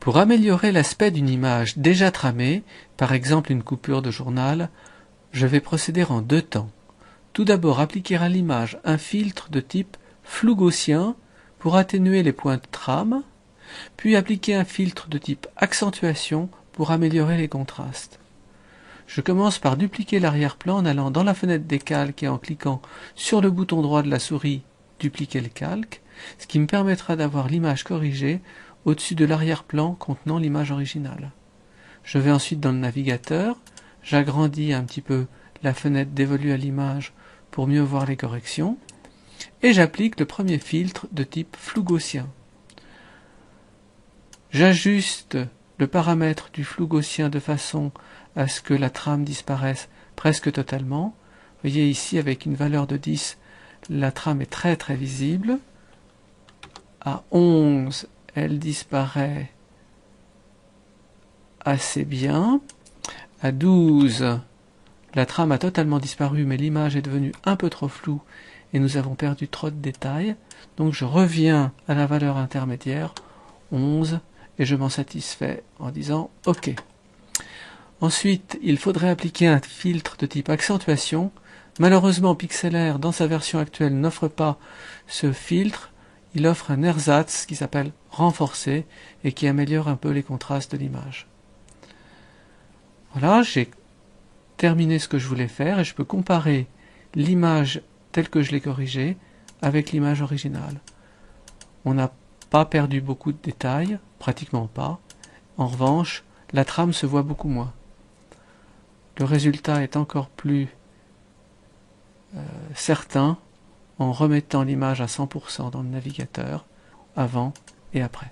Pour améliorer l'aspect d'une image déjà tramée, par exemple une coupure de journal, je vais procéder en deux temps. Tout d'abord appliquer à l'image un filtre de type flou gaussien pour atténuer les points de trame, puis appliquer un filtre de type accentuation pour améliorer les contrastes. Je commence par dupliquer l'arrière-plan en allant dans la fenêtre des calques et en cliquant sur le bouton droit de la souris « Dupliquer le calque », ce qui me permettra d'avoir l'image corrigée au-dessus de l'arrière-plan contenant l'image originale. Je vais ensuite dans le navigateur, j'agrandis un petit peu la fenêtre dévolue à l'image pour mieux voir les corrections, et j'applique le premier filtre de type flou gaussien. J'ajuste le paramètre du flou gaussien de façon à ce que la trame disparaisse presque totalement. Vous voyez ici avec une valeur de 10, la trame est très très visible. À 11, elle disparaît assez bien. À 12, la trame a totalement disparu, mais l'image est devenue un peu trop floue et nous avons perdu trop de détails. Donc je reviens à la valeur intermédiaire, 11, et je m'en satisfais en disant OK. Ensuite, il faudrait appliquer un filtre de type accentuation. Malheureusement, Pixlr, dans sa version actuelle, n'offre pas ce filtre. Il offre un ersatz qui s'appelle renforcer et qui améliore un peu les contrastes de l'image. Voilà, j'ai terminé ce que je voulais faire et je peux comparer l'image telle que je l'ai corrigée avec l'image originale. On n'a pas perdu beaucoup de détails, pratiquement pas. En revanche, la trame se voit beaucoup moins. Le résultat est encore plus certain en remettant l'image à 100% dans le navigateur, avant et après.